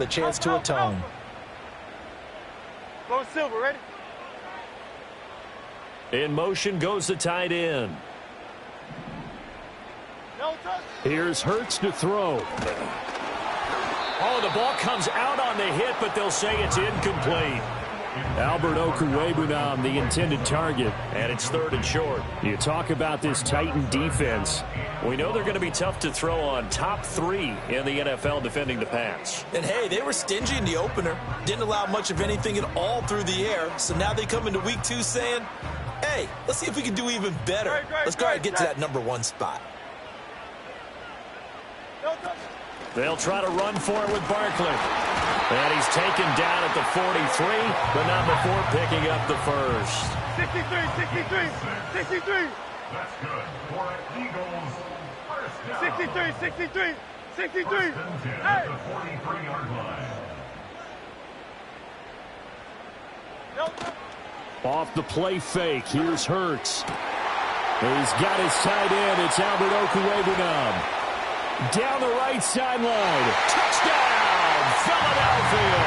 The chance to atone. Go Silver, ready? In motion goes the tight end. No touch. Here's Hurts to throw. Oh, the ball comes out on the hit, but they'll say it's incomplete. Albert Okwuegbunam, the intended target, and it's 3rd and short. You talk about this Titan defense. We know they're going to be tough to throw on. Top 3 in the NFL defending the pass. And, hey, they were stingy in the opener. Didn't allow much of anything at all through the air. So now they come into week 2 saying, hey, let's see if we can do even better. Let's go ahead and get to that number 1 spot. They'll try to run for it with Barkley. And he's taken down at the 43, but not before picking up the first. 63. That's good. For Eagles, first down. 63. At the 43-yard line. Off the play fake, here's Hurts. He's got his tight end. It's Albert Okwuegbunam. Down the right sideline. Touchdown, Philadelphia.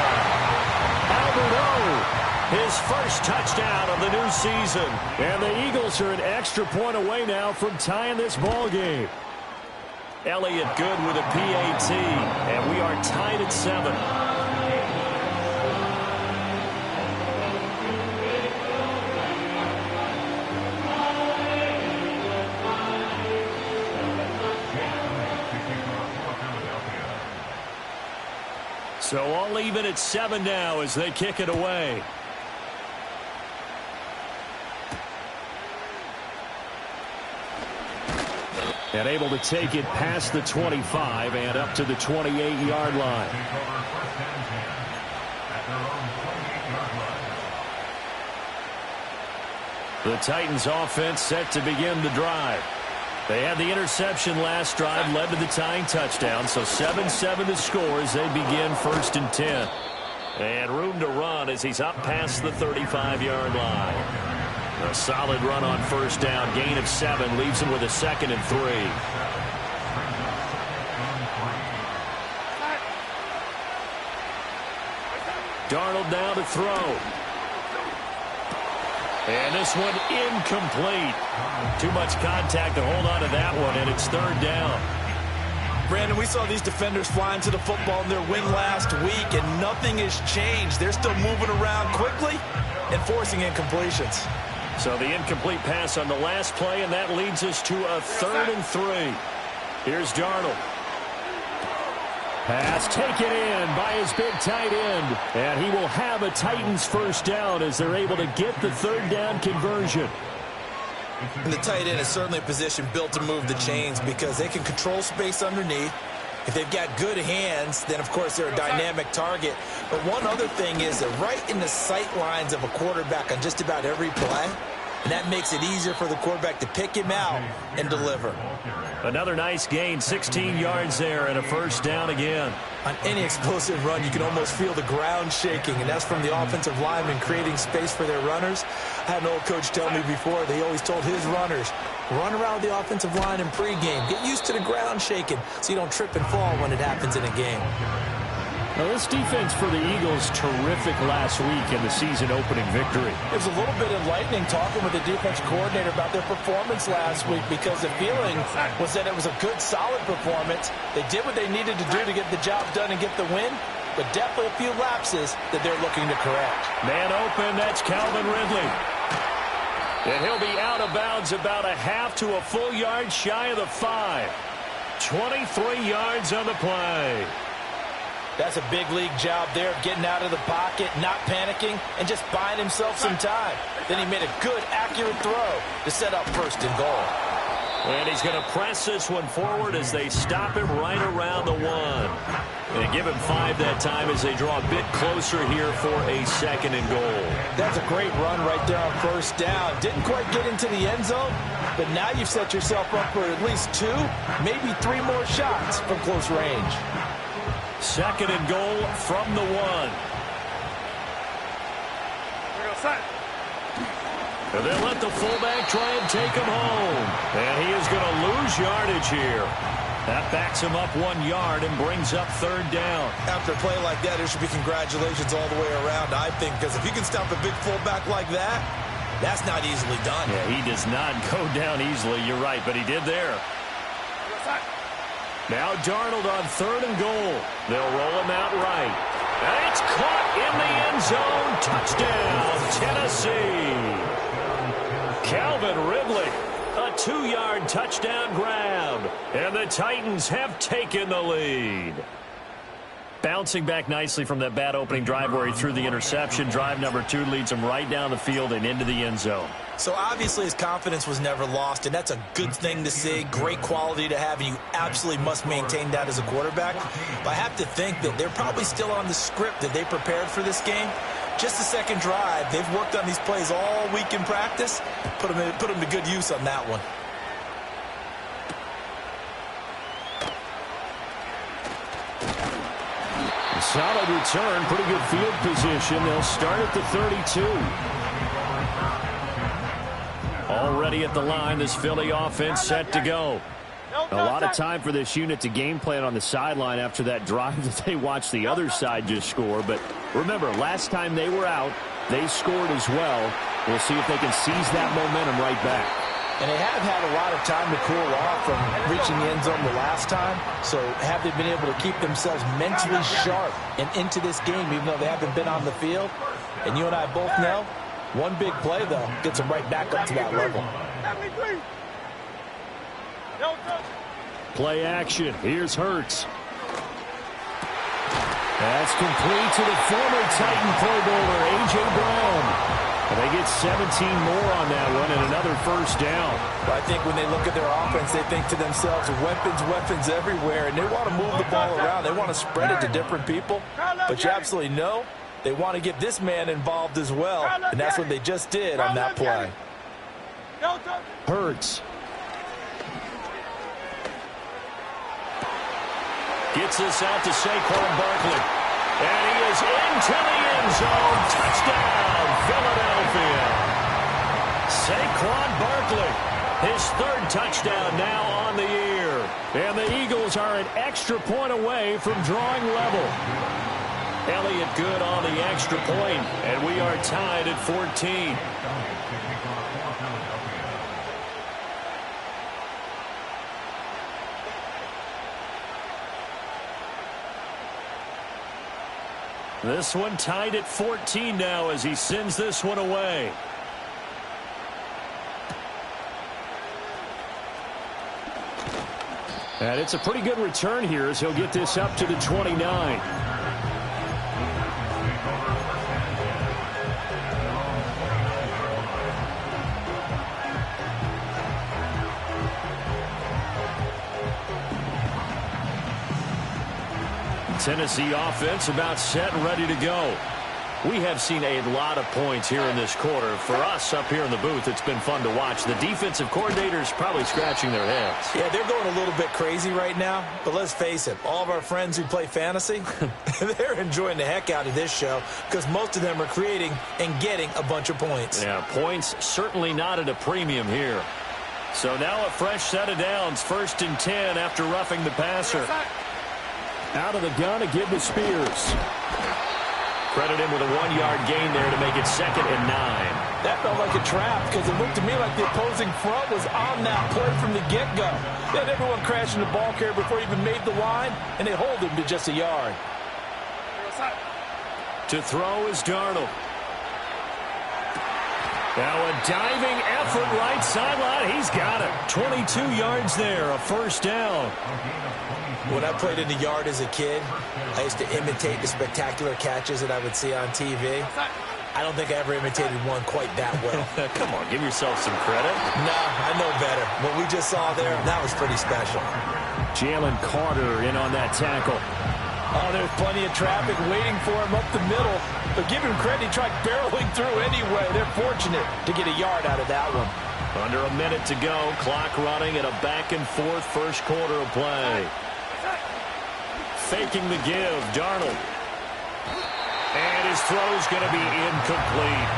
Albert O, his first touchdown of the new season. And the Eagles are an extra point away now from tying this ball game. Elliott good with a PAT, and we are tied at 7. So all even at 7 now as they kick it away. And able to take it past the 25 and up to the 28-yard line. The Titans offense set to begin the drive. They had the interception last drive, led to the tying touchdown, so 7-7 to score as they begin 1st and 10. And room to run as he's up past the 35-yard line. A solid run on 1st down, gain of 7, leaves him with a 2nd and 3. Darnold now to throw. And this one incomplete. Too much contact to hold on to that one, and it's 3rd down. Brandon, we saw these defenders flying to the football in their win last week, and nothing has changed. They're still moving around quickly and forcing incompletions. So the incomplete pass on the last play, and that leads us to a 3rd and 3. Here's Darnold. Pass taken in by his big tight end. And he will have a Titans 1st down as they're able to get the 3rd down conversion. And the tight end is certainly a position built to move the chains because they can control space underneath. If they've got good hands, then, of course, they're a dynamic target. But one other thing is they're right in the sight lines of a quarterback on just about every play. And that makes it easier for the quarterback to pick him out and deliver. Another nice gain, 16 yards there, and a 1st down again. On any explosive run, you can almost feel the ground shaking, and that's from the offensive linemen creating space for their runners. I had an old coach tell me before, they always told his runners, run around the offensive line in pregame. Get used to the ground shaking so you don't trip and fall when it happens in a game. Now, this defense for the Eagles, terrific last week in the season-opening victory. It was a little bit enlightening talking with the defense coordinator about their performance last week because the feeling was that it was a good, solid performance. They did what they needed to do to get the job done and get the win, but definitely a few lapses that they're looking to correct. Man open, that's Calvin Ridley. And he'll be out of bounds about a half to a full yard shy of the 5. 23 yards on the play. That's a big league job there of getting out of the pocket, not panicking, and just buying himself some time. Then he made a good, accurate throw to set up 1st and goal. And he's going to press this one forward as they stop him right around the 1. And give him 5 that time as they draw a bit closer here for a 2nd and goal. That's a great run right there on 1st down. Didn't quite get into the end zone, but now you've set yourself up for at least 2, maybe 3 more shots from close range. 2nd and goal from the 1. And they'll let the fullback try and take him home. And he is going to lose yardage here. That backs him up 1 yard and brings up 3rd down. After a play like that, there should be congratulations all the way around, I think, because if you can stop a big fullback like that, that's not easily done. Yeah, he does not go down easily. You're right, but he did there. Now Darnold on 3rd and goal. They'll roll him out right. And it's caught in the end zone. Touchdown, Tennessee. Calvin Ridley, a 2-yard touchdown grab. And the Titans have taken the lead. Bouncing back nicely from that bad opening drive where he threw the interception. Drive number 2 leads him right down the field and into the end zone. So obviously his confidence was never lost, and that's a good thing to see. Great quality to have, and you absolutely must maintain that as a quarterback. But I have to think that they're probably still on the script that they prepared for this game. Just the second drive. They've worked on these plays all week in practice. Put them to good use on that one. Solid return, pretty good field position. They'll start at the 32. Already at the line, this Philly offense set to go. A lot of time for this unit to game plan on the sideline after that drive that they watched the other side just score. But remember, last time they were out, they scored as well. We'll see if they can seize that momentum right back. And they have had a lot of time to cool off from reaching the end zone the last time. So have they been able to keep themselves mentally sharp and into this game, even though they haven't been on the field? And you and I both know, one big play, though, gets them right back up to that level. Play action. Here's Hurts. That's complete to the former Titan Pro Bowler, A.J. Brown. And they get 17 more on that one and another 1st down. I think when they look at their offense, they think to themselves, weapons everywhere, and they want to move the ball around. They want to spread it to different people. But you absolutely know they want to get this man involved as well, and that's what they just did on that play. Hurts. Gets this out to Saquon Barkley. And he is into the end zone. Touchdown, Philadelphia. Saquon Barkley, his 3rd touchdown now on the year. And the Eagles are an extra point away from drawing level. Elliott good on the extra point, and we are tied at 14. This one tied at 14 now as he sends this one away. And it's a pretty good return here as he'll get this up to the 29. Tennessee offense about set and ready to go. We have seen a lot of points here in this quarter. For us up here in the booth, it's been fun to watch. The defensive coordinators probably scratching their heads. Yeah, they're going a little bit crazy right now. But let's face it, all of our friends who play fantasy, they're enjoying the heck out of this show because most of them are creating and getting a bunch of points. Yeah, points certainly not at a premium here. So now a fresh set of downs. 1st and 10 after roughing the passer. Out of the gun to give to Spears. Credit him with a 1-yard gain there to make it 2nd and 9. That felt like a trap because it looked to me like the opposing front was on that play from the get-go. They had everyone crashing the ball carrier before he even made the line, and they hold him to just a yard. To throw is Darnold. Now a diving effort right sideline. He's got it. 22 yards there, a 1st down. When I played in the yard as a kid, I used to imitate the spectacular catches that I would see on TV. I don't think I ever imitated one quite that well. Come on, give yourself some credit. No, I know better. What we just saw there, that was pretty special. Jalen Carter in on that tackle. Oh, there's plenty of traffic waiting for him up the middle. But give him credit, he tried barreling through anyway. They're fortunate to get a yard out of that one. Under a minute to go, clock running at a back-and-forth 1st quarter of play. Faking the give, Darnold. And his throw's going to be incomplete.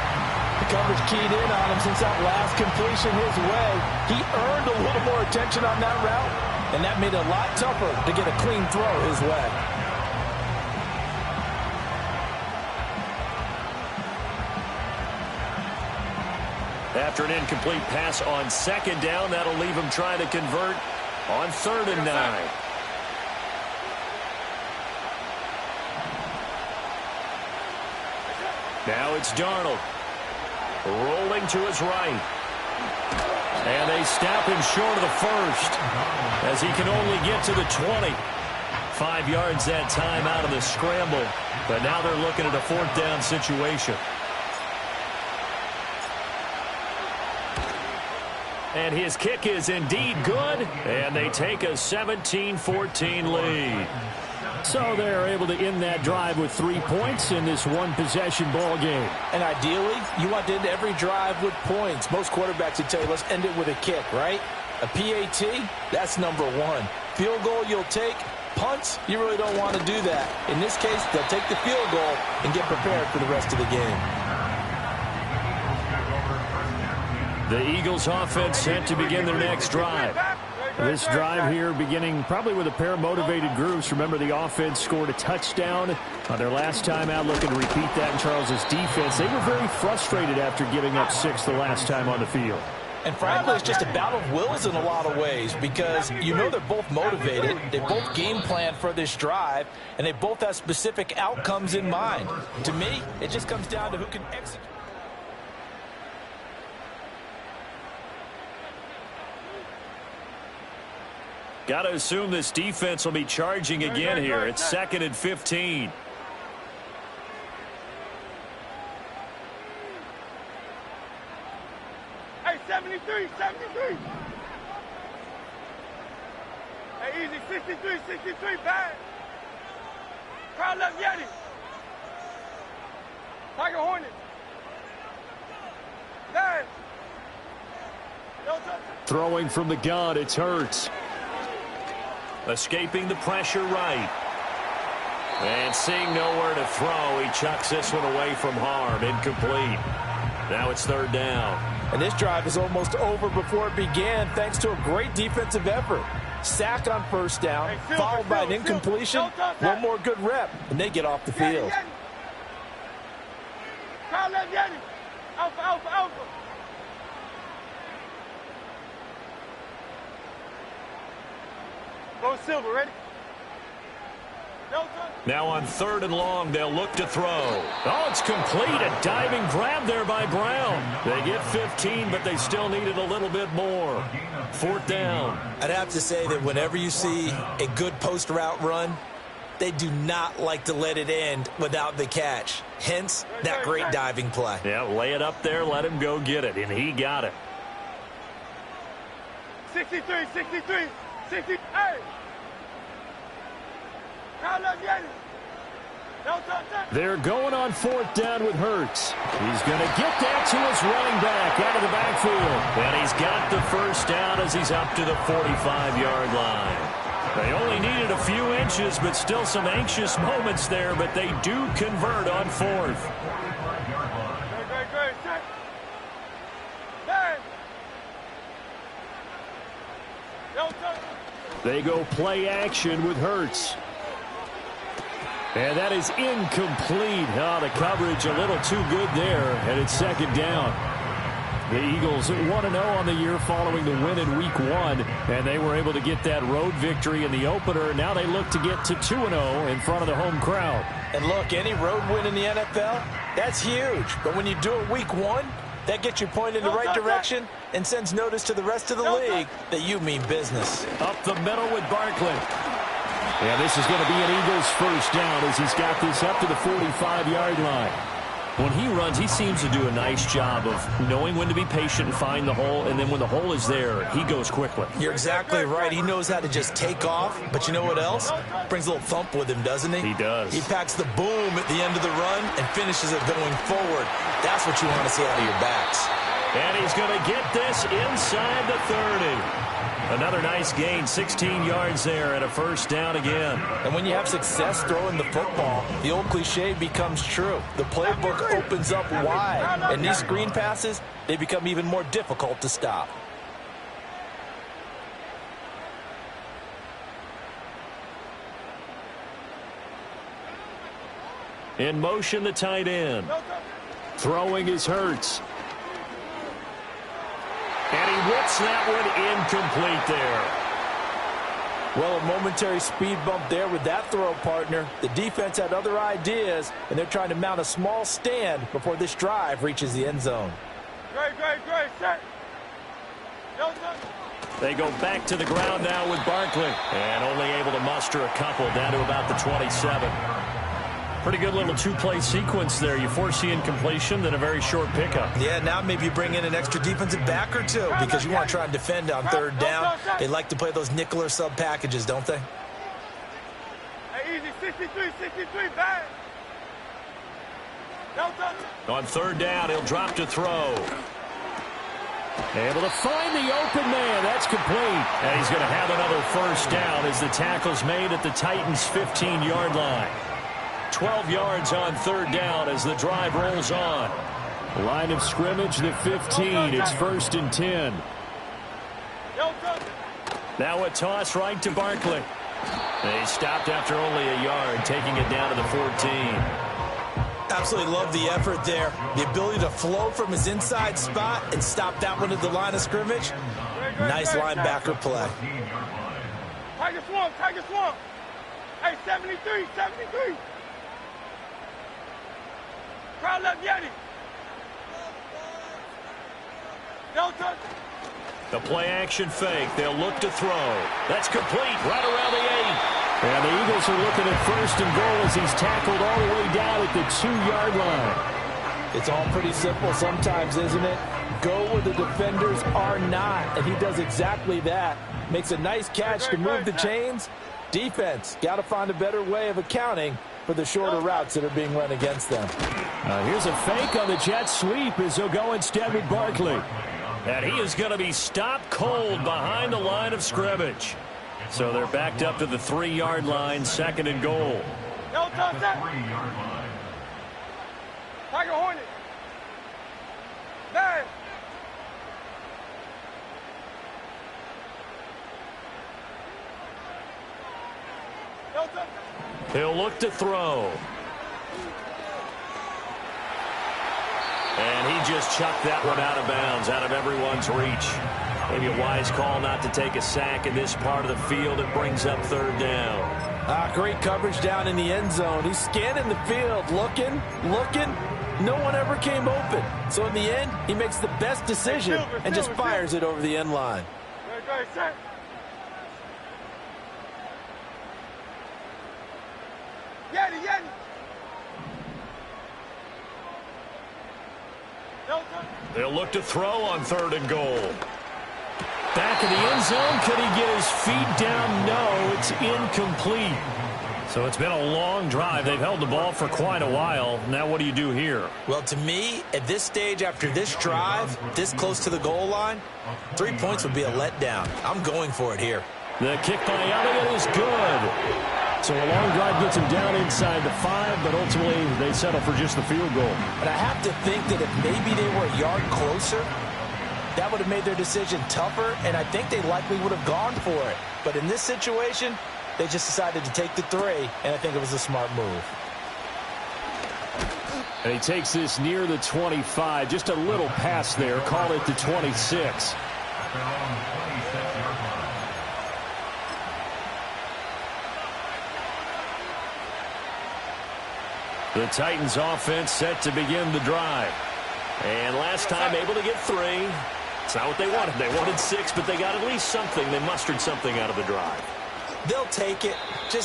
The coverage keyed in on him since that last completion his way. He earned a little more attention on that route, And that made it a lot tougher to get a clean throw his way. After an incomplete pass on second down, that'll leave him trying to convert on 3rd and 9. Now it's Darnold. Rolling to his right. And they stop him short of the first as he can only get to the 20. 5 yards that time out of the scramble. But now they're looking at a 4th down situation. And his kick is indeed good. And they take a 17-14 lead. So they're able to end that drive with 3 points in this one-possession ball game. And ideally, you want to end every drive with points. Most quarterbacks would tell you, let's end it with a kick, right? A PAT, that's number 1. Field goal you'll take. Punts, you really don't want to do that. In this case, they'll take the field goal and get prepared for the rest of the game. The Eagles offense set to begin their next drive. This drive here beginning probably with a pair of motivated groups. Remember, the offense scored a touchdown on their last time out, looking to repeat that in Charles's defense. They were very frustrated after giving up 6 the last time on the field. And frankly, it's just a battle of wills in a lot of ways because you know they're both motivated. They both game plan for this drive, and they both have specific outcomes in mind. To me, it just comes down to who can execute. Got to assume this defense will be charging again here. It's 2nd and 15. Hey, 73, 73. Hey, easy, 63, 63, bad. Crowd left Yeti. Tiger Hornet. Bad. Throwing from the gun, it's Hurts. Escaping the pressure right. And seeing nowhere to throw, he chucks this one away from harm. Incomplete. Now it's 3rd down. And this drive is almost over before it began thanks to a great defensive effort. Sack on 1st down, followed by an incompletion. One more good rep, and they get off the field. Crowd left Yeti. Alpha, alpha, alpha. Go Silver, ready? Now on 3rd and long, they'll look to throw. Oh, it's complete. A diving grab there by Brown. They get 15, but they still needed a little bit more. 4th down. I'd have to say that whenever you see a good post route run, they do not like to let it end without the catch. Hence, that great diving play. Yeah, lay it up there, let him go get it, and he got it. 63, 63, 60, hey! Crowd left Yeti. They're going on 4th down with Hurts. He's going to get that to his running back out of the backfield. And he's got the 1st down as he's up to the 45-yard line. They only needed a few inches, but still some anxious moments there, but they do convert on 4th. They go play action with Hurts. And that is incomplete. Oh, the coverage a little too good there, and it's 2nd down. The Eagles 1-0 on the year following the win in Week 1, and they were able to get that road victory in the opener. Now they look to get to 2-0 in front of the home crowd. And look, any road win in the NFL, that's huge. But when you do it Week 1, that gets you pointed in the right direction and sends notice to the rest of the league that you mean business. Up the middle with Barkley. Yeah, this is going to be an Eagles 1st down as he's got this up to the 45-yard line. When he runs, he seems to do a nice job of knowing when to be patient and find the hole, and then when the hole is there, he goes quickly. You're exactly right. He knows how to just take off, but you know what else? Brings a little thump with him, doesn't he? He does. He packs the boom at the end of the run and finishes it going forward. That's what you want to see out of your backs. And he's going to get this inside the 30. Another nice gain, 16 yards there, and a 1st down again. And when you have success throwing the football, the old cliche becomes true. The playbook opens up wide, and these screen passes, they become even more difficult to stop. In motion, the tight end. Throwing is Hurts. And he whips that one incomplete there. Well, a momentary speed bump there with that throw, partner. The defense had other ideas, and they're trying to mount a small stand before this drive reaches the end zone. Great, set. They go back to the ground now with Barkley. And only able to muster a couple down to about the 27. Pretty good little two-play sequence there. You force the incompletion, then a very short pickup. Yeah, now maybe you bring in an extra defensive back or two because you want to try and defend on third down. They like to play those nickel or sub packages, don't they? Hey, easy, 63, bang. On third down, he'll drop to throw. Able to find the open man. That's complete. And he's going to have another first down as the tackle's made at the Titans' 15-yard line. 12 yards on third down as the drive rolls on. Line of scrimmage, the 15. It's 1st and 10. Now a toss right to Barkley. They stopped after only a yard, taking it down to the 14. Absolutely love the effort there. The ability to flow from his inside spot and stop that one at the line of scrimmage. Nice linebacker play. Tiger swamp. Hey, 73. Crowd left Yeti. The play action fake. They'll look to throw. That's complete right around the 8. And the Eagles are looking at 1st and goal as he's tackled all the way down at the 2-yard line. It's all pretty simple sometimes, isn't it? Go where the defenders are not, and he does exactly that. Makes a nice catch to move the chains. Defense, got to find a better way of accounting for the shorter routes that are being run against them. Here's a fake on the jet sweep as he'll go instead with Barkley. And he is going to be stopped cold behind the line of scrimmage. So they're backed up to the 3-yard line, 2nd and goal. Tiger Hornet. Bang. He'll look to throw. And he just chucked that one out of bounds, out of everyone's reach. Maybe a wise call not to take a sack in this part of the field. It brings up 3rd down. Great coverage down in the end zone. He's scanning the field, looking. No one ever came open. So in the end, he makes the best decision and just fires it over the end line. Great, set. Yeti. They'll look to throw on 3rd and goal. Back in the end zone. Could he get his feet down? No, it's incomplete. So it's been a long drive. They've held the ball for quite a while. Now what do you do here? Well, to me, at this stage after this drive, this close to the goal line, 3 points would be a letdown. I'm going for it here. The kick by Elliott is good. So a long drive gets him down inside the 5, but ultimately they settle for just the field goal. But I have to think that if maybe they were a yard closer, that would have made their decision tougher, and I think they likely would have gone for it. But in this situation, they just decided to take the 3, and I think it was a smart move. And he takes this near the 25, just a little pass there, call it the 26. The Titans offense set to begin the drive. And last time able to get 3. It's not what they wanted. They wanted 6, but they got at least something. They mustered something out of the drive. They'll take it.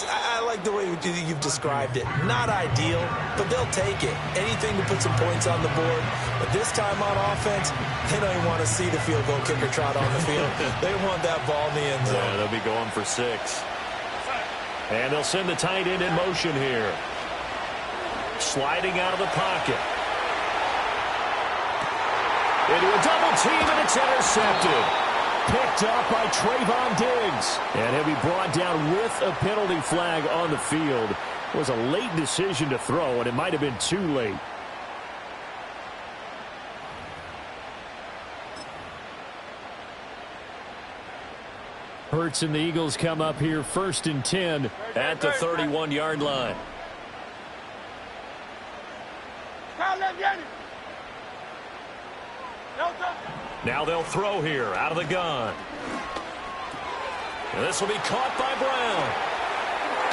I like the way you've described it. Not ideal, but they'll take it. Anything to put some points on the board. But this time on offense, they don't even want to see the field goal kicker trot on the field. They want that ball in the end zone. Yeah, they'll be going for 6. And they'll send the tight end in motion here. Sliding out of the pocket. Into a double team, and it's intercepted. Picked up by Trayvon Diggs. And he'll be brought down with a penalty flag on the field. It was a late decision to throw, and it might have been too late. Hurts and the Eagles come up here 1st and 10 at the 31-yard line. Crowd left, Yanni. No touch. Now they'll throw here out of the gun. And this will be caught by Brown.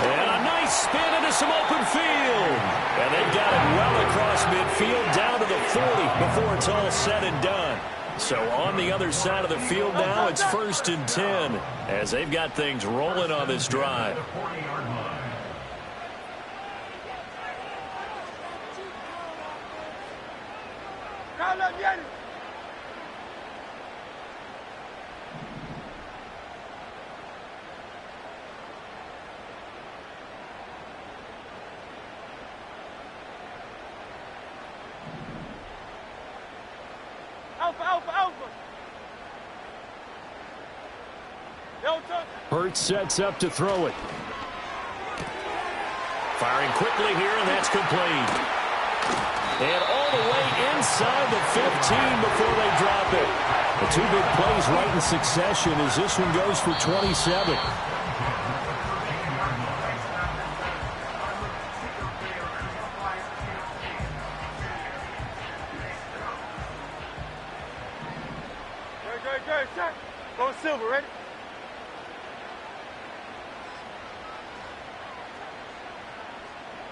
And a nice spin into some open field. And they've got it well across midfield down to the 40 before it's all said and done. So on the other side of the field now, it's 1st and 10 as they've got things rolling on this drive. Crowd left, Yanni. Alpha, alpha, alpha. No touch. Hurts sets up to throw it. Firing quickly here, and that's complete. And all the way inside the 15 before they drop it. The two big plays right in succession as this one goes for 27. Good, shot. Go silver, ready?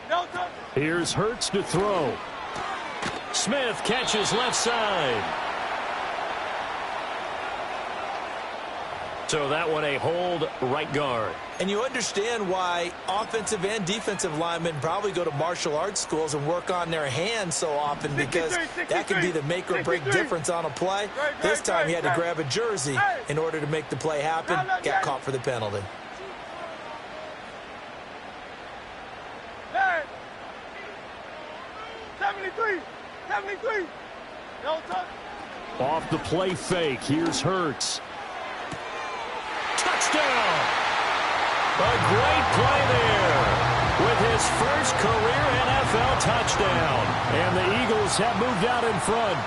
No touch. Here's Hurts to throw. Smith catches left side. So that one a hold right guard. And you understand why offensive and defensive linemen probably go to martial arts schools and work on their hands so often, because that can be the make or break difference on a play. This time he had to grab a jersey in order to make the play happen. Got caught for the penalty. Hey. 73. 73. No touch. Off the play fake. Here's Hurts. Touchdown! A great play there with his first career NFL touchdown. And the Eagles have moved out in front.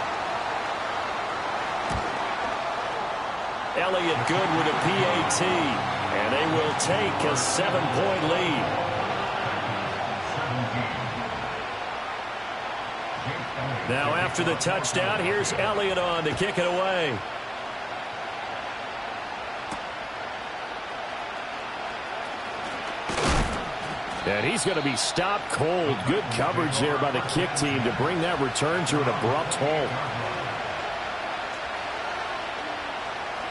Elliott good with a PAT. And they will take a 7-point lead. Now after the touchdown, here's Elliott on to kick it away. And he's going to be stopped cold. Good coverage there by the kick team to bring that return to an abrupt halt.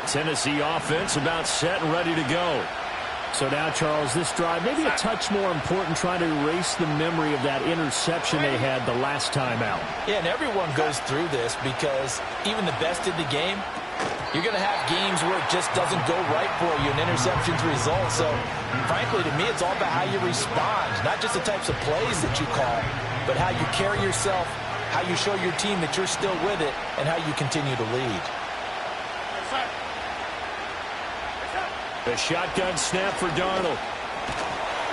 Tennessee offense about set and ready to go. So now, Charles, this drive maybe a touch more important, trying to erase the memory of that interception they had the last time out. Yeah, and everyone goes through this, because even the best in the game, you're going to have games where it just doesn't go right for you, and interceptions result. So, frankly, to me, it's all about how you respond, not just the types of plays that you call, but how you carry yourself, how you show your team that you're still with it, and how you continue to lead. The shotgun snap for Darnold.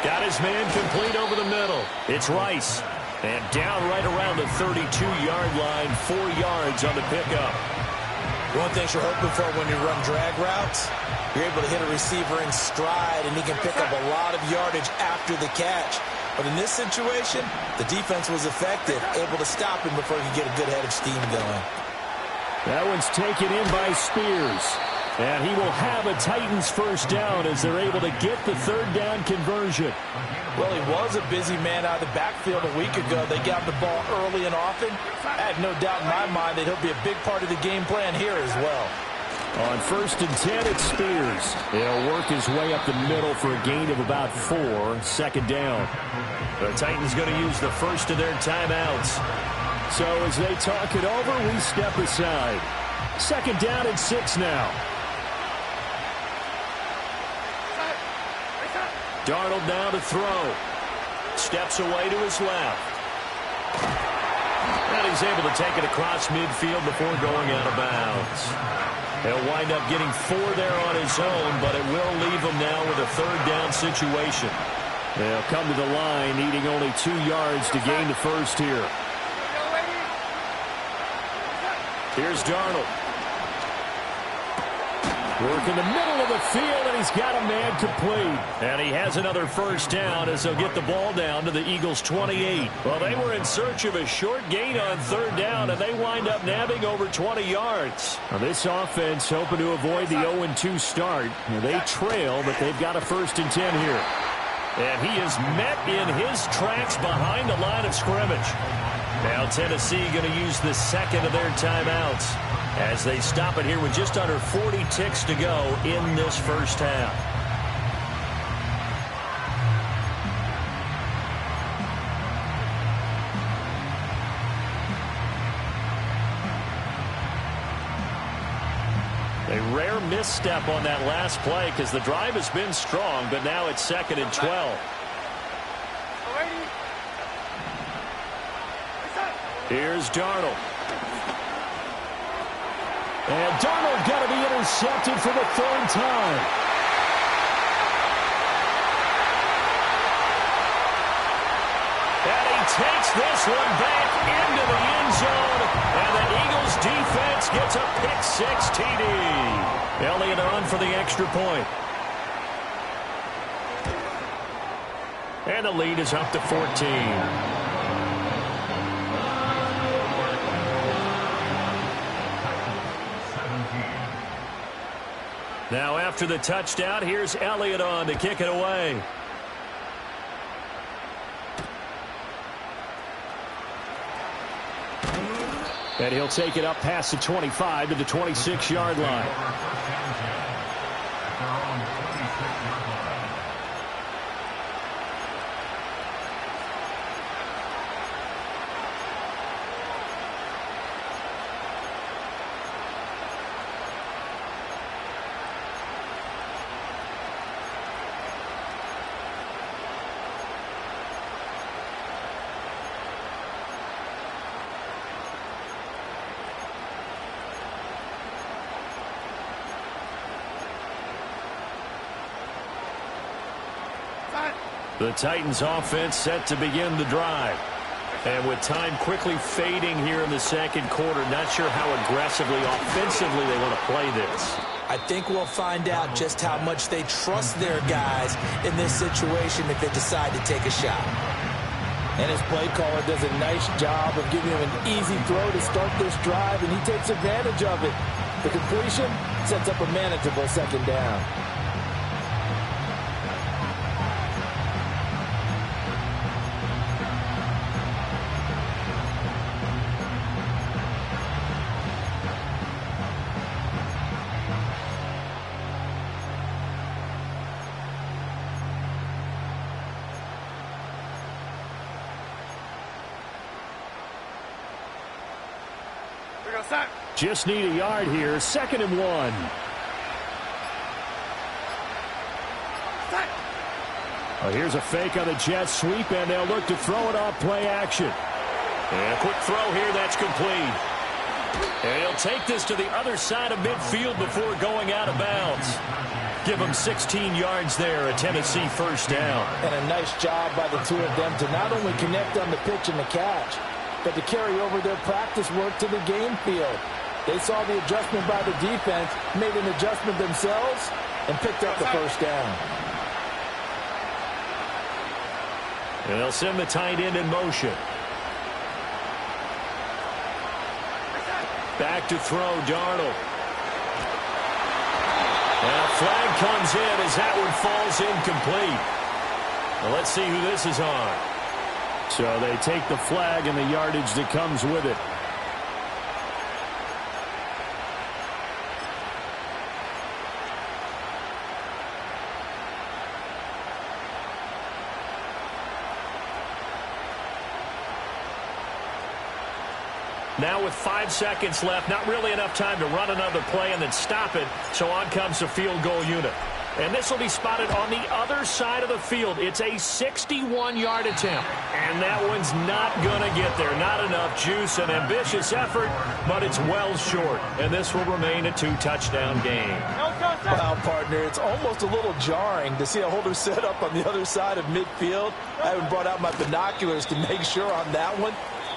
Got his man complete over the middle. It's Rice. And down right around the 32-yard line, 4 yards on the pickup. One thing you're hoping for when you run drag routes, you're able to hit a receiver in stride, and he can pick up a lot of yardage after the catch. But in this situation, the defense was effective, able to stop him before he could get a good head of steam going. That one's taken in by Spears. And he will have a Titans first down as they're able to get the third down conversion. Well, he was a busy man out of the backfield a week ago. They got the ball early and often. I have no doubt in my mind that he'll be a big part of the game plan here as well. On 1st and 10, it's Spears. He'll work his way up the middle for a gain of about 4, 2nd down. The Titans going to use the first of their timeouts. So as they talk it over, we step aside. 2nd down and 6 now. Darnold now to throw. Steps away to his left. And he's able to take it across midfield before going out of bounds. He'll wind up getting 4 there on his own, but it will leave him now with a 3rd down situation. They'll come to the line, needing only 2 yards to gain the first here. Here's Darnold. Work in the middle of the field, and he's got a man complete. And he has another first down as they'll get the ball down to the Eagles' 28. Well, they were in search of a short gain on third down, and they wind up nabbing over 20 yards. Now, this offense hoping to avoid the 0-2 start. They trail, but they've got a 1st and 10 here. And he is met in his tracks behind the line of scrimmage. Now Tennessee going to use the second of their timeouts as they stop it here with just under 40 ticks to go in this first half. A rare misstep on that last play because the drive has been strong, but now it's 2nd and 12. Here's Darnold. And Darnold got to be intercepted for the 3rd time. And he takes this one back into the end zone. And the Eagles defense gets a pick-6 TD. Elliott on for the extra point. And the lead is up to 14. Now after the touchdown, here's Elliott on to kick it away. And he'll take it up past the 25 to the 26-yard line. The Titans offense set to begin the drive. And with time quickly fading here in the second quarter, not sure how aggressively, offensively they want to play this. I think we'll find out just how much they trust their guys in this situation if they decide to take a shot. And his play caller does a nice job of giving him an easy throw to start this drive, and he takes advantage of it. The completion sets up a manageable 2nd down. Just need a yard here. 2nd and 1. Well, here's a fake on the jet sweep, and they'll look to throw it off play action. And a quick throw here. That's complete. And he'll take this to the other side of midfield before going out of bounds. Give them 16 yards there, a Tennessee 1st down. And a nice job by the two of them to not only connect on the pitch and the catch, but to carry over their practice work to the game field. They saw the adjustment by the defense, made an adjustment themselves, and picked up the 1st down. And they'll send the tight end in motion. Back to throw, Darnold. And a flag comes in as that one falls incomplete. Well, let's see who this is on. So they take the flag and the yardage that comes with it. Now with 5 seconds left, not really enough time to run another play and then stop it. So on comes the field goal unit. And this will be spotted on the other side of the field. It's a 61-yard attempt. And that one's not going to get there. Not enough juice, an ambitious effort, but it's well short. And this will remain a 2-touchdown game. Wow, partner, it's almost a little jarring to see a holder set up on the other side of midfield. I haven't brought out my binoculars to make sure on that one.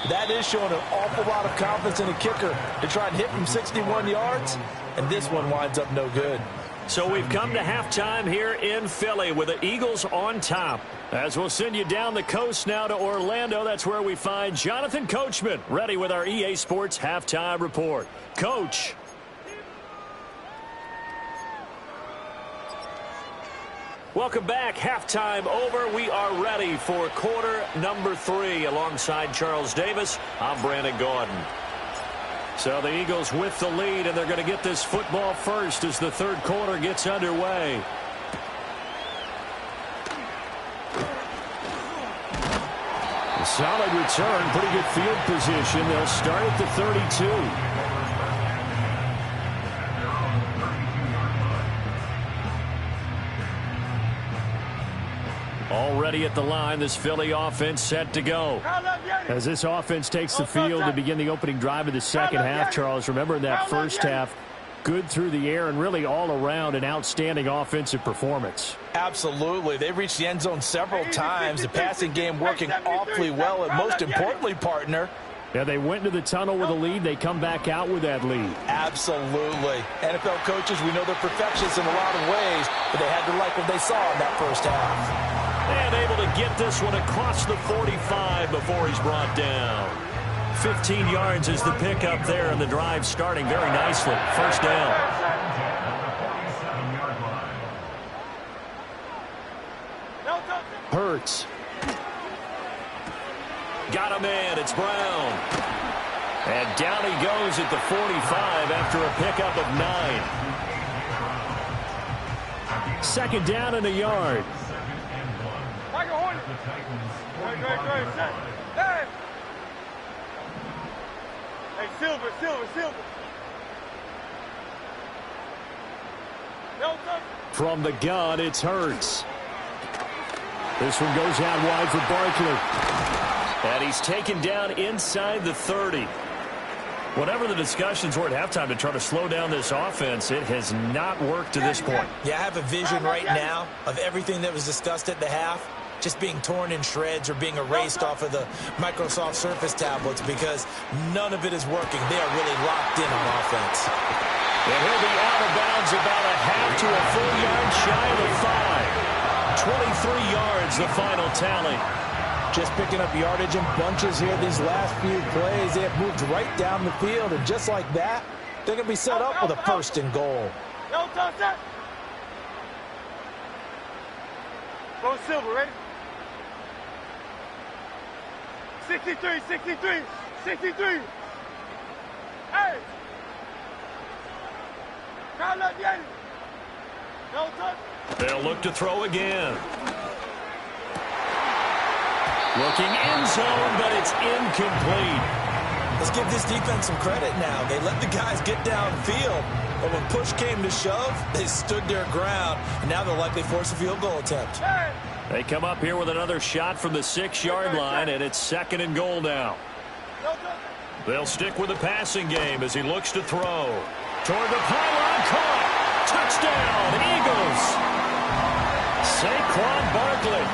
That is showing an awful lot of confidence in a kicker to try and hit from 61 yards, and this one winds up no good. So we've come to halftime here in Philly with the Eagles on top. As we'll send you down the coast now to Orlando, that's where we find Jonathan Coachman ready with our EA Sports halftime report. Coach. Welcome back. Halftime over. We are ready for quarter number 3. Alongside Charles Davis, I'm Brandon Gordon. So the Eagles with the lead, and they're going to get this football first as the third quarter gets underway. A solid return, pretty good field position. They'll start at the 32. Already at the line, this Philly offense set to go. As this offense takes the field to begin the opening drive of the second half, Charles, remember in that first half, good through the air and really all around an outstanding offensive performance. Absolutely. They reached the end zone several times. The passing game working awfully well, and most importantly, partner, yeah, they went into the tunnel with a lead. They come back out with that lead. Absolutely. NFL coaches, we know they're perfectionists in a lot of ways, but they had to like what they saw in that first half. And able to get this one across the 45 before he's brought down. 15 yards is the pickup there, and the drive starting very nicely. First down. Hurts. Got a man. It's Brown. And down he goes at the 45 after a pickup of 9. Second down and a yard. Hey, Silver. From the gun, it's Hurts. This one goes out wide for Barkley. And he's taken down inside the 30. Whatever the discussions were at halftime to try to slow down this offense, it has not worked to this point. Yeah, I have a vision right now of everything that was discussed at the half just being torn in shreds or being erased off of the Microsoft Surface tablets because none of it is working. They are really locked in on offense. And he'll be out of bounds about a half to a full yard shy of the 5. 23 yards, the final tally. Just picking up yardage in bunches here these last few plays. They have moved right down the field, and just like that, they're going to be set up with a first and goal. Go Silver, ready? 63. Hey! Crowd up, Yanni. No touch. They'll look to throw again. Looking end zone, but it's incomplete. Let's give this defense some credit now. They let the guys get downfield, but when push came to shove, they stood their ground, and now they'll likely force a field goal attempt. Hey! They come up here with another shot from the 6-yard line, and it's second and goal now. They'll stick with the passing game as he looks to throw. Toward the pylon, caught. Touchdown, Eagles. Saquon Barkley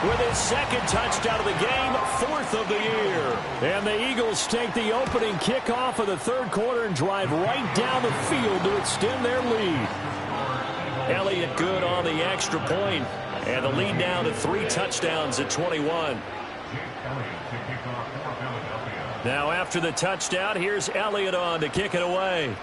with his second touchdown of the game, 4th of the year. And the Eagles take the opening kickoff of the third quarter and drive right down the field to extend their lead. Elliott good on the extra point, and the lead down to 3 touchdowns at 21. Now after the touchdown, here's Elliott on to kick it away.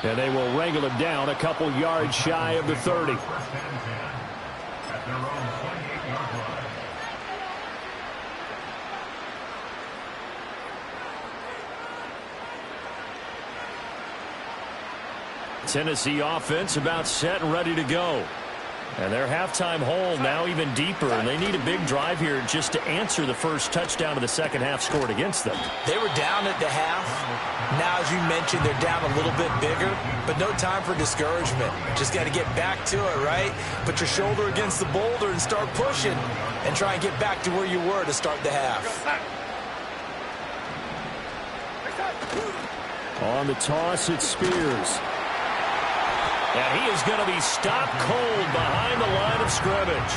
And they will wrangle him down a couple yards shy of the 30. Tennessee offense about set and ready to go. And their halftime hole now even deeper, and they need a big drive here just to answer the first touchdown of the second half scored against them. They were down at the half. Now, as you mentioned, they're down a little bit bigger, but no time for discouragement. Just got to get back to it, right? Put your shoulder against the boulder and start pushing and try and get back to where you were to start the half. On the toss, it's Spears. And he is going to be stopped cold behind scrimmage.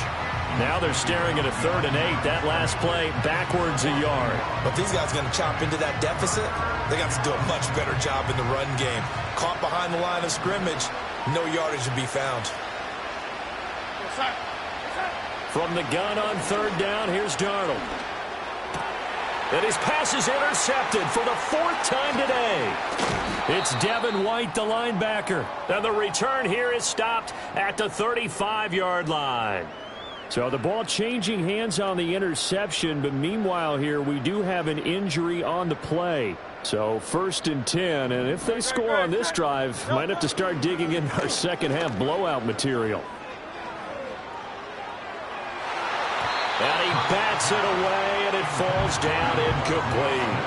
Now they're staring at a 3rd and 8. That last play, backwards a yard. But these guys are going to chop into that deficit. They got to do a much better job in the run game. Caught behind the line of scrimmage, no yardage to be found. From the gun on 3rd down, here's Darnold. And his pass is intercepted for the 4th time today. It's Devin White, the linebacker. And the return here is stopped at the 35-yard line. So the ball changing hands on the interception, but meanwhile here we do have an injury on the play. So 1st and 10, and if they score on this drive, might have to start digging in our second-half blowout material. And he bats it away, and it falls down incomplete.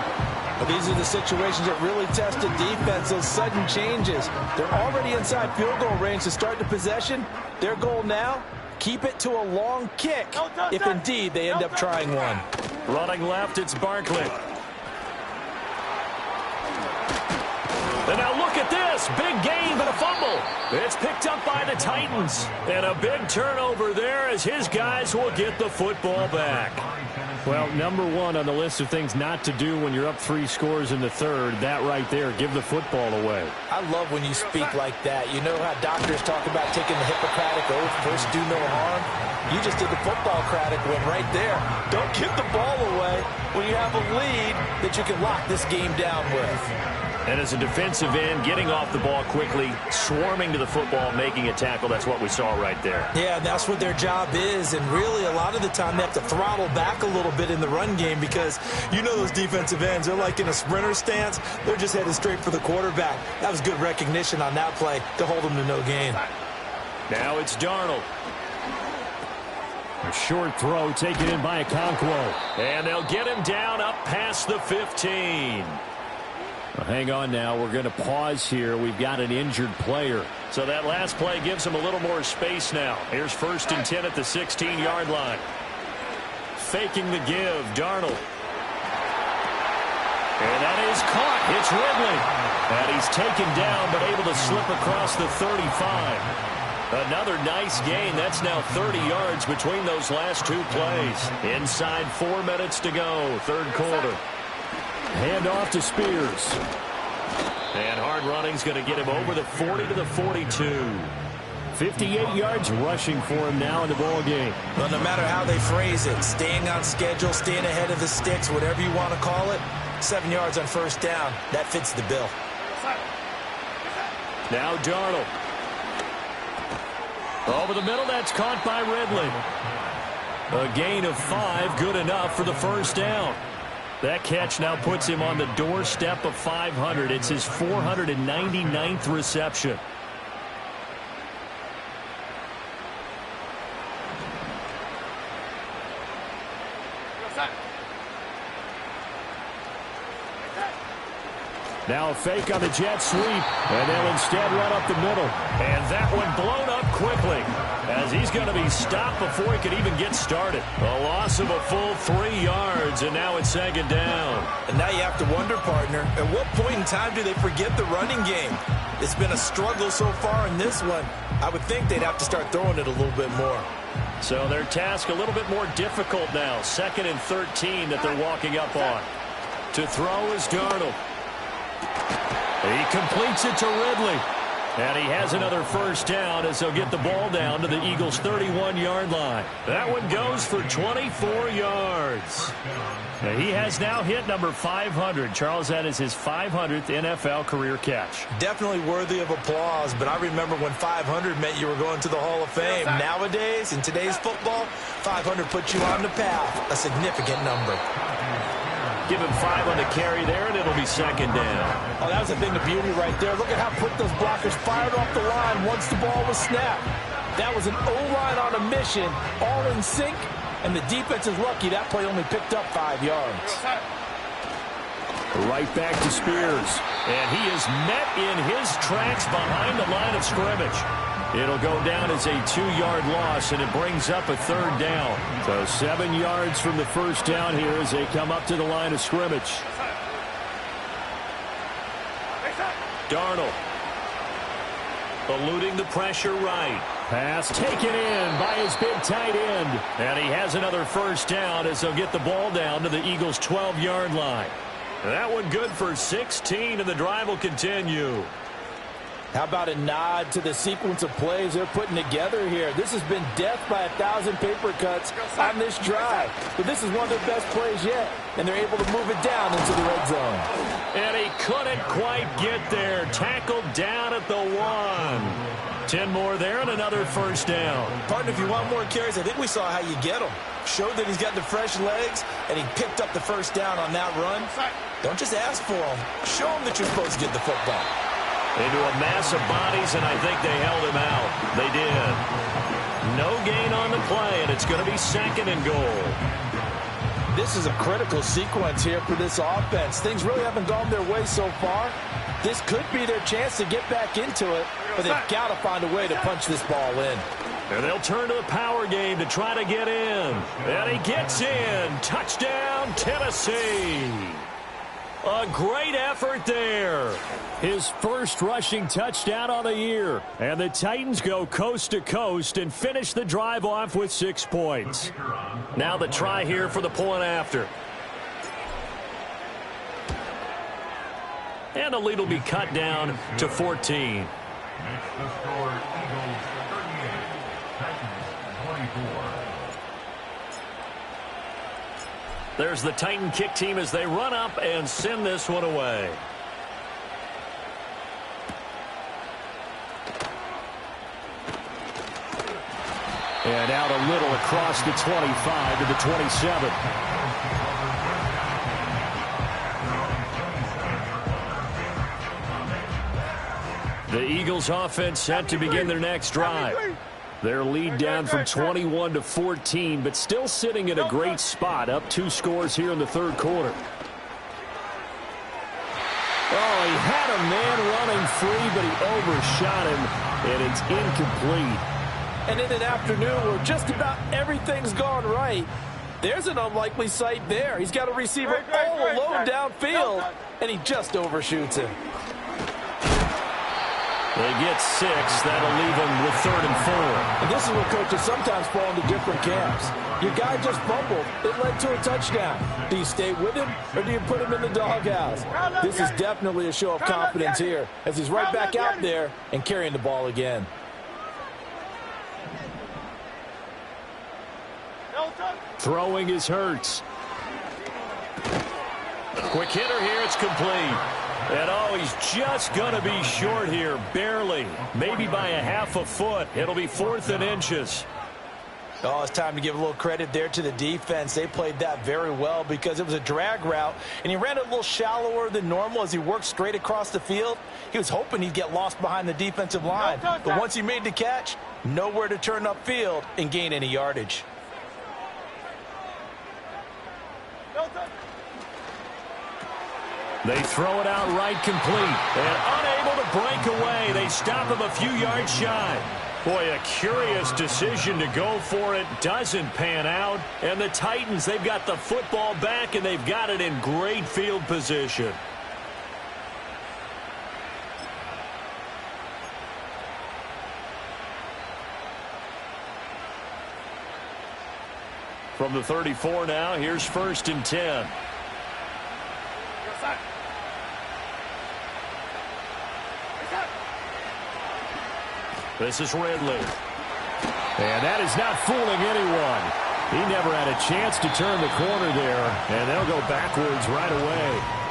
But these are the situations that really test a defense, those sudden changes. They're already inside field goal range to start the possession. Their goal now, keep it to a long kick, if indeed they end up trying one. Running left, it's Barkley. And now look at this. Big gain, but a fumble. It's picked up by the Titans. And a big turnover there as his guys will get the football back. Well, number 1 on the list of things not to do when you're up 3 scores in the 3rd, that right there, give the football away. I love when you speak like that. You know how doctors talk about taking the Hippocratic oath, first do no harm? You just did the football-cratic one right there. Don't give the ball away when you have a lead that you can lock this game down with. And as a defensive end, getting off the ball quickly, swarming to the football, making a tackle, that's what we saw right there. Yeah, that's what their job is, and really a lot of the time they have to throttle back a little bit in the run game because you know those defensive ends, they're like in a sprinter stance. They're just headed straight for the quarterback. That was good recognition on that play to hold them to no gain. Now it's Darnold. A short throw taken in by Okonkwo. And they'll get him down up past the 15. Well, hang on now. We're going to pause here. We've got an injured player. So that last play gives him a little more space now. Here's 1st and 10 at the 16-yard line. Faking the give, Darnold. And that is caught. It's Ridley. And he's taken down but able to slip across the 35. Another nice gain. That's now 30 yards between those last 2 plays. Inside 4 minutes to go, 3rd quarter. Hand off to Spears. And hard running's going to get him over the 40 to the 42. 58 yards rushing for him now in the ball game. Well, no matter how they phrase it, staying on schedule, staying ahead of the sticks, whatever you want to call it, 7 yards on 1st down, that fits the bill. Now Darnold. Over the middle, that's caught by Ridley. A gain of 5, good enough for the 1st down. That catch now puts him on the doorstep of 500. It's his 499th reception. Now a fake on the jet sweep, and they'll instead run up the middle. And that one blown up quickly as he's going to be stopped before he could even get started. A loss of a full 3 yards, and now it's 2nd down. And now you have to wonder, partner, at what point in time do they forget the running game? It's been a struggle so far in this one. I would think they'd have to start throwing it a little bit more. So their task a little bit more difficult now. 2nd and 13 that they're walking up on. To throw is Darnold. He completes it to Ridley. And he has another 1st down as they'll get the ball down to the Eagles' 31-yard line. That one goes for 24 yards. And he has now hit number 500. Charles, that is his 500th NFL career catch. Definitely worthy of applause, but I remember when 500 meant you were going to the Hall of Fame. Nowadays, in today's football, 500 puts you on the path, a significant number. Give him 5 on the carry there, and it'll be 2nd down. Oh, that was a thing of beauty right there. Look at how quick those blockers fired off the line once the ball was snapped. That was an O-line on a mission, all in sync, and the defense is lucky that play only picked up 5 yards. Right back to Spears, and he is met in his tracks behind the line of scrimmage. It'll go down as a 2-yard loss, and it brings up a 3rd down. So 7 yards from the 1st down here as they come up to the line of scrimmage. Darnold eluding the pressure right. Pass taken in by his big tight end. And he has another first down as they'll get the ball down to the Eagles' 12-yard line. That one good for 16, and the drive will continue. How about a nod to the sequence of plays they're putting together here? This has been death by 1,000 paper cuts on this drive. But this is one of their best plays yet, and they're able to move it down into the red zone. And he couldn't quite get there. Tackled down at the 1. 10 more there and another first down. Partner, if you want more carries, I think we saw how you get them. Showed that he's got the fresh legs, and he picked up the first down on that run. Don't just ask for them. Show them that you're supposed to get the football. Into a mass of bodies, and I think they held him out. They did. No gain on the play, and it's going to be 2nd and goal. This is a critical sequence here for this offense. Things really haven't gone their way so far. This could be their chance to get back into it, but they've got to find a way to punch this ball in. And they'll turn to the power game to try to get in. And he gets in. Touchdown, Tennessee. A great effort there. His first rushing touchdown on the year. And the Titans go coast to coast and finish the drive off with 6 points. Now the try here for the point after. And the lead will be cut down to 14. Makes the score Eagles 38, Titans 24. There's the Titan kick team as they run up and send this one away. And out a little across the 25 to the 27. The Eagles offense set to begin their next drive. Their lead down from 21 to 14, but still sitting in a great spot, up 2 scores here in the third quarter. Oh, he had a man running free, but he overshot him, and it's incomplete. And in an afternoon where just about everything's gone right, there's an unlikely sight there. He's got a receiver all alone downfield, and he just overshoots him. They get 6. That'll leave them with 3rd and 4. And this is where coaches sometimes fall into different camps. Your guy just fumbled. It led to a touchdown. Do you stay with him, or do you put him in the doghouse? This is definitely a show of confidence here, as he's right back out there and carrying the ball again. Throwing is Hurts. Quick hitter here. It's complete. And, oh, he's just going to be short here, barely, maybe by a half a foot. It'll be 4th and inches. Oh, it's time to give a little credit there to the defense. They played that very well because it was a drag route, and he ran it a little shallower than normal as he worked straight across the field. He was hoping he'd get lost behind the defensive line, but once he made the catch, nowhere to turn upfield and gain any yardage. They throw it out right complete. And unable to break away. They stop him a few yards shy. Boy, a curious decision to go for it. Doesn't pan out. And the Titans, they've got the football back, and they've got it in great field position. From the 34 now, here's 1st and 10. This is Ridley. And that is not fooling anyone. He never had a chance to turn the corner there, and they'll go backwards right away.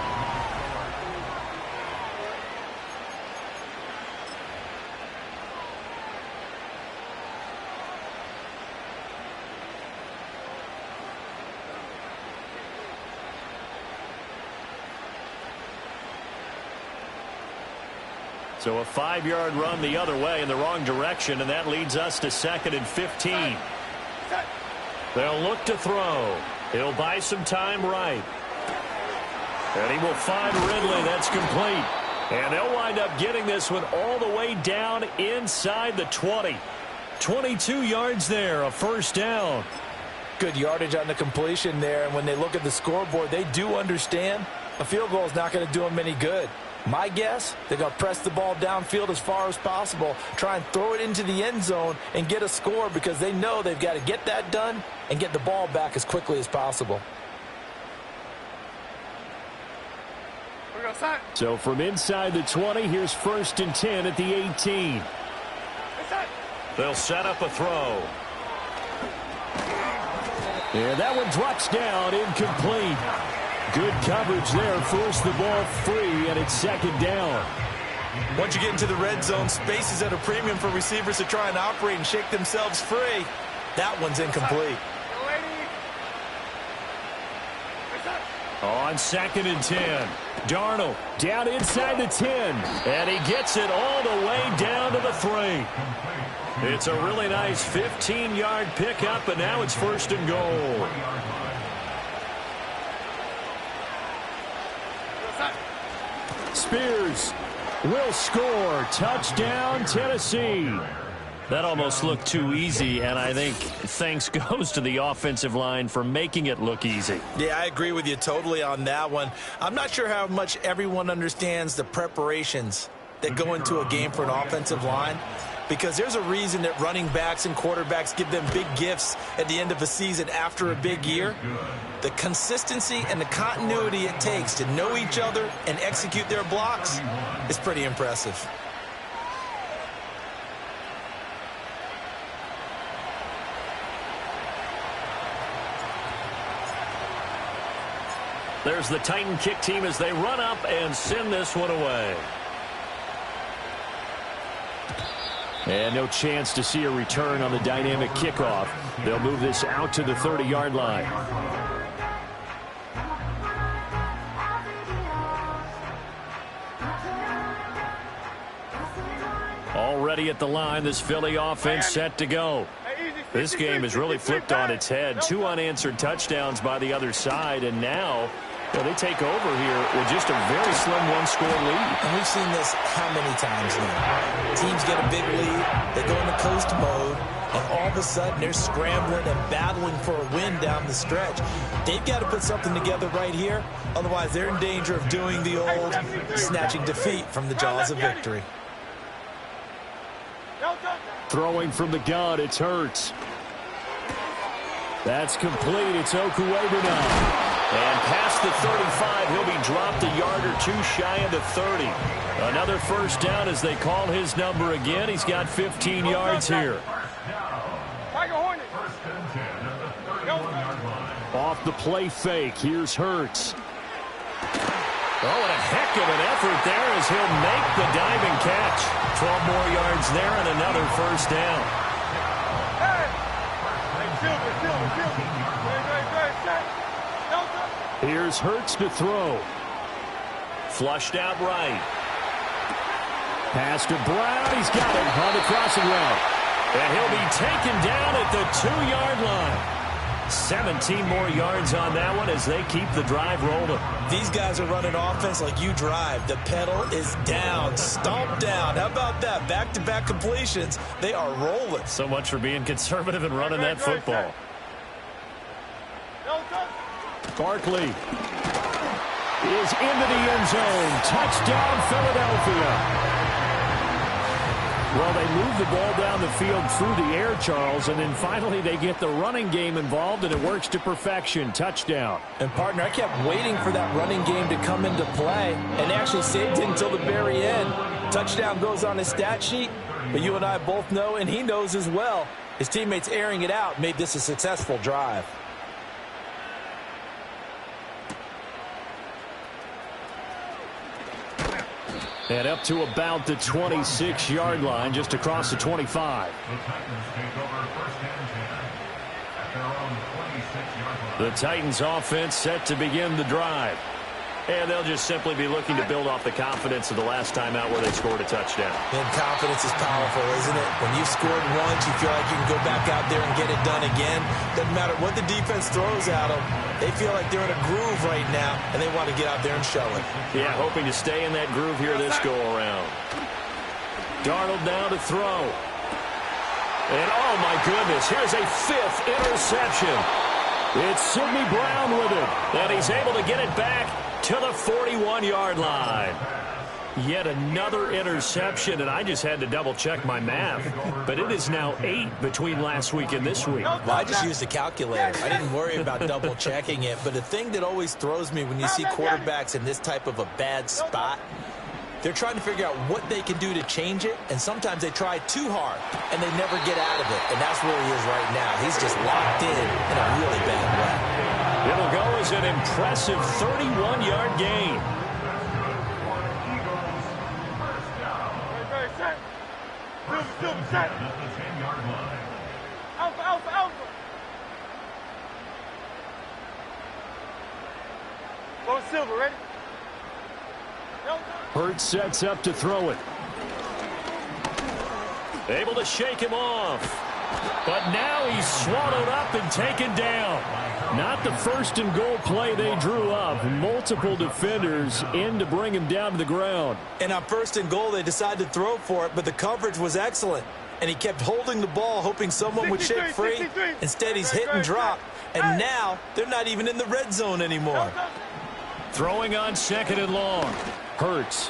So a 5-yard run the other way in the wrong direction, and that leads us to 2nd and 15. They'll look to throw. He'll buy some time right. And he will find Ridley. That's complete. And they'll wind up getting this one all the way down inside the 20. 22 yards there, a first down. Good yardage on the completion there, and when they look at the scoreboard, they do understand a field goal is not going to do them any good. My guess, they're going to press the ball downfield as far as possible, try and throw it into the end zone and get a score because they know they've got to get that done and get the ball back as quickly as possible. So from inside the 20, here's 1st and 10 at the 18. They'll set up a throw. And that one drops down, incomplete. Good coverage there, forced the ball free, and it's 2nd down. Once you get into the red zone, space is at a premium for receivers to try and operate and shake themselves free. That one's incomplete. On 2nd and 10, Darnold down inside the 10, and he gets it all the way down to the 3. It's a really nice 15-yard pickup, and now it's 1st and goal. Spears will score. Touchdown, Tennessee. That almost looked too easy, and I think thanks goes to the offensive line for making it look easy. Yeah, I agree with you totally on that one. I'm not sure how much everyone understands the preparations that go into a game for an offensive line, because there's a reason that running backs and quarterbacks give them big gifts at the end of a season after a big year. The consistency and the continuity it takes to know each other and execute their blocks is pretty impressive. There's the Titan kick team as they run up and send this one away. And no chance to see a return on the dynamic kickoff. They'll move this out to the 30-yard line. Already at the line, this Philly offense set to go. This game has really flipped on its head. 2 unanswered touchdowns by the other side, and now they take over here with just a very slim one-score lead. And we've seen this how many times now? Teams get a big lead, they go into coast mode, and all of a sudden they're scrambling and battling for a win down the stretch. They've got to put something together right here, otherwise they're in danger of doing the old snatching defeat from the jaws of victory. Throwing from the gun, it's Hurts. That's complete. It's Okuwebuna. And past the 35, he'll be dropped a yard or 2 shy of the 30. Another 1st down as they call his number again. He's got 15 yards here. Off the play fake, here's Hurts. Oh, and a heck of an effort there as he'll make the diving catch. 12 more yards there and another 1st down. Here's Hurts to throw. Flushed out right. Pass to Brown. He's got it on the crossing route. And he'll be taken down at the 2-yard line. 17 more yards on that one as they keep the drive rolling. These guys are running offense like you drive. The pedal is down, stomped down. How about that? Back-to-back completions. They are rolling. So much for being conservative and running that football. Barkley is into the end zone. Touchdown, Philadelphia. Well, they move the ball down the field through the air, Charles, and then finally they get the running game involved, and it works to perfection. Touchdown. And, partner, I kept waiting for that running game to come into play, and they actually saved it until the very end. Touchdown goes on his stat sheet, but you and I both know, and he knows as well, his teammates airing it out made this a successful drive. And up to about the 26-yard line, just across the 25. The Titans offense set to begin the drive. And they'll just simply be looking to build off the confidence of the last time out where they scored a touchdown. And confidence is powerful, isn't it? When you've scored once, you feel like you can go back out there and get it done again. Doesn't matter what the defense throws at them. They feel like they're in a groove right now, and they want to get out there and show it. Yeah, hoping to stay in that groove here this go-around. Darnold now to throw. And, oh, my goodness, here's a 5th interception. It's Sidney Brown with it, and he's able to get it back to the 41-yard line. Yet another interception, and I just had to double-check my math. But it is now 8 between last week and this week. Well, I just used a calculator. I didn't worry about double-checking it. But the thing that always throws me when you see quarterbacks in this type of a bad spot, they're trying to figure out what they can do to change it, and sometimes they try too hard, and they never get out of it. And that's where he is right now. He's just locked in a really bad way. It'll go as an impressive 31-yard gain. Set. Alpha, alpha, alpha. Go silver, ready? Hurts sets up to throw it. Able to shake him off. But now he's swallowed up and taken down. Not the first and goal play they drew up. Multiple defenders in to bring him down to the ground. And on first and goal, they decided to throw for it, but the coverage was excellent. And he kept holding the ball, hoping someone would shake free. Instead, he's hit and drop. And now they're not even in the red zone anymore. Throwing on second and long. Hurts.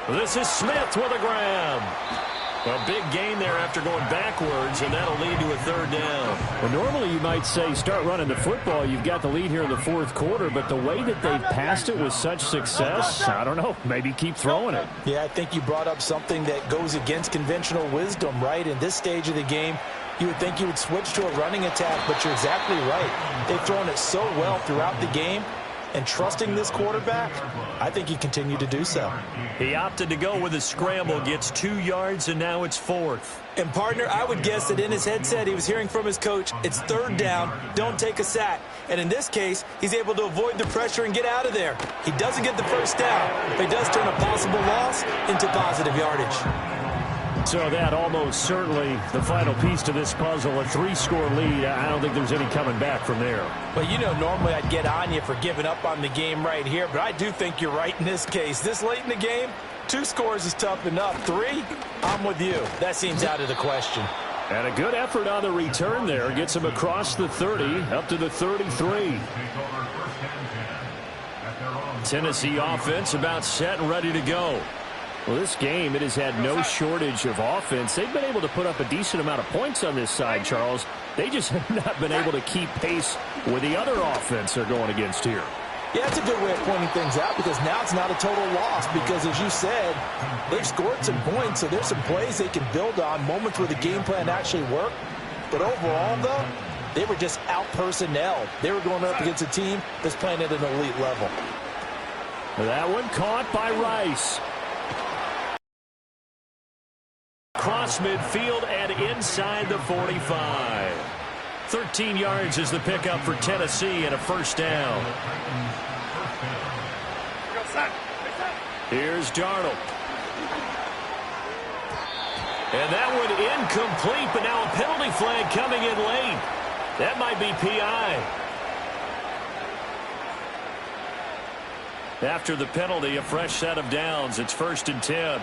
This is Smith with a grab. A big gain there after going backwards, and that'll lead to a third down. Well, normally you might say start running the football. You've got the lead here in the fourth quarter, but the way that they've passed it with such success, I don't know, maybe keep throwing it. Yeah, I think you brought up something that goes against conventional wisdom, right? In this stage of the game, you would think you would switch to a running attack, but you're exactly right. They've thrown it so well throughout the game. And trusting this quarterback, I think he continued to do so. He opted to go with a scramble, gets 2 yards, and now it's fourth. And, partner, I would guess that in his headset he was hearing from his coach, it's third down, don't take a sack. And in this case, he's able to avoid the pressure and get out of there. He doesn't get the first down, but he does turn a possible loss into positive yardage. So that almost certainly the final piece to this puzzle, a 3-score lead. I don't think there's any coming back from there. Well, you know, normally I'd get on you for giving up on the game right here, but I do think you're right in this case. This late in the game, 2 scores is tough enough. 3, I'm with you. That seems out of the question. And a good effort on the return there. Gets him across the 30, up to the 33. Tennessee offense about set and ready to go. Well, this game, it has had no shortage of offense. They've been able to put up a decent amount of points on this side, Charles. They just have not been able to keep pace with the other offense they're going against here. Yeah, that's a good way of pointing things out because now it's not a total loss because, as you said, they've scored some points, so there's some plays they can build on, moments where the game plan actually worked. But overall, though, they were just out-personnel. They were going up against a team that's playing at an elite level. That one caught by Rice. Cross midfield and inside the 45. 13 yards is the pickup for Tennessee and a first down. Here's Darnold. And that one incomplete, but now a penalty flag coming in late. That might be PI. After the penalty, a fresh set of downs. It's 1st and 10.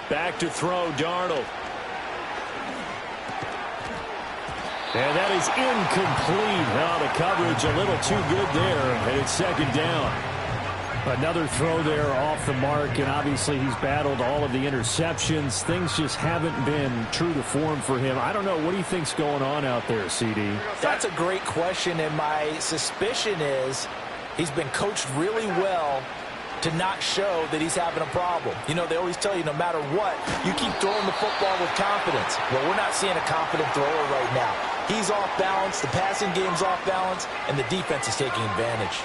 Back to throw, Darnold. And that is incomplete. Now the coverage a little too good there, and it's 2nd down. Another throw there off the mark, and obviously he's battled all of the interceptions. Things just haven't been true to form for him. I don't know. What do you think's going on out there, CD? That's a great question, and my suspicion is he's been coached really well to not show that he's having a problem. You know, they always tell you no matter what, you keep throwing the football with confidence. Well, we're not seeing a confident thrower right now. He's off balance, the passing game's off balance, and the defense is taking advantage.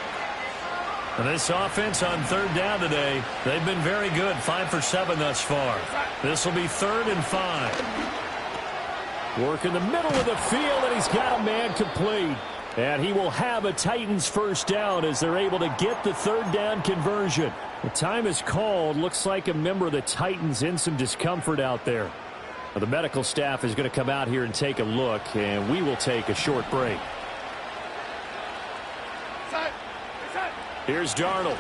And this offense on 3rd down today, they've been very good, 5 for 7 thus far. This will be 3rd and 5. Work in the middle of the field, and he's got a man complete. And he will have a Titans first down as they're able to get the 3rd down conversion. The time is called. Looks like a member of the Titans in some discomfort out there. Well, the medical staff is going to come out here and take a look, and we will take a short break. Here's Darnold.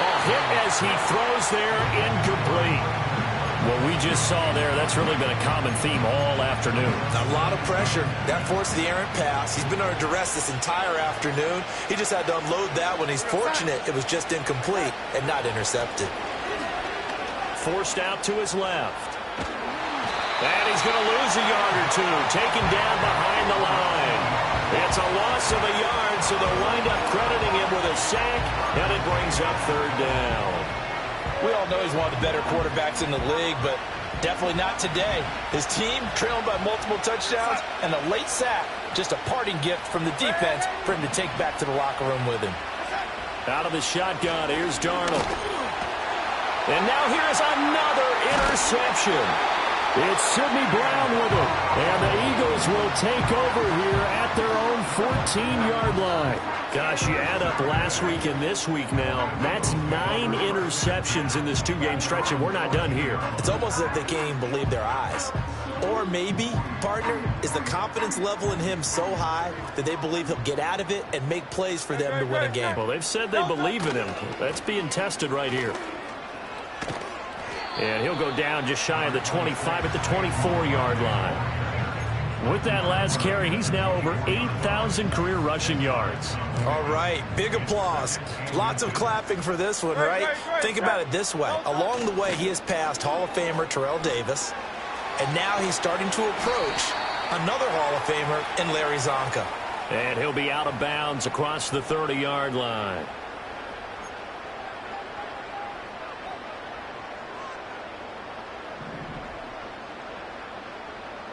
A hit as he throws there, incomplete. What we just saw there, that's really been a common theme all afternoon. A lot of pressure. That forced the errant pass. He's been under duress this entire afternoon. He just had to unload that one. He's fortunate it was just incomplete and not intercepted. Forced out to his left. And he's going to lose a yard or two. Taken down behind the line. It's a loss of a yard, so they'll wind up crediting him with a sack, and it brings up third down. We all know he's one of the better quarterbacks in the league, but definitely not today. His team trailing by multiple touchdowns, and a late sack, just a parting gift from the defense for him to take back to the locker room with him. Out of the shotgun, here's Darnold. And now here's another interception. It's Sidney Brown with it, and the Eagles will take over here at their own 14-yard line. Gosh, you add up last week and this week now, that's 9 interceptions in this 2-game stretch, and we're not done here. It's almost as if they can't even believe their eyes. Or maybe, partner, is the confidence level in him so high that they believe he'll get out of it and make plays for them to win a game. Well, they've said they believe in him. That's being tested right here. And he'll go down just shy of the 25 at the 24-yard line. With that last carry, he's now over 8,000 career rushing yards. All right, big applause. Lots of clapping for this one, right? Think about it this way. Along the way, he has passed Hall of Famer Terrell Davis, and now he's starting to approach another Hall of Famer in Larry Zonka. And he'll be out of bounds across the 30-yard line.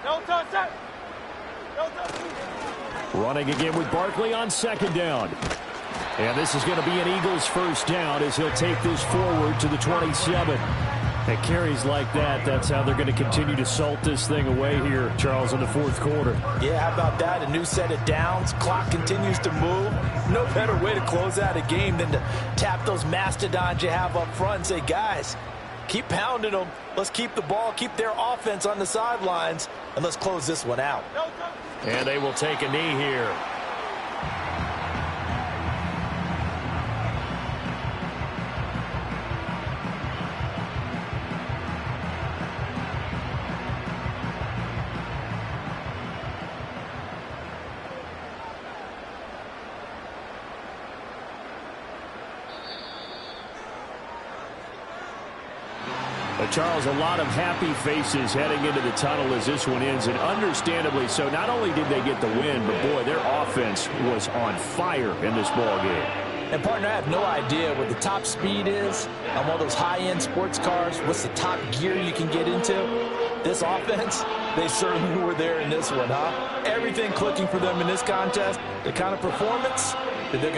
No touch that. Running again with Barkley on second down. And this is going to be an Eagles first down as he'll take this forward to the 27. At carries like that, that's how they're going to continue to salt this thing away here, Charles, in the fourth quarter. Yeah, how about that? A new set of downs. Clock continues to move. No better way to close out a game than to tap those mastodons you have up front and say, guys, keep pounding them. Let's keep the ball, keep their offense on the sidelines, and let's close this one out. And they will take a knee here. Charles, a lot of happy faces heading into the tunnel as this one ends, and understandably so. Not only did they get the win, but, boy, their offense was on fire in this ballgame. And, partner, I have no idea what the top speed is on one of those high-end sports cars. What's the top gear you can get into? This offense, they certainly were there in this one, huh? Everything clicking for them in this contest, the kind of performance that they're going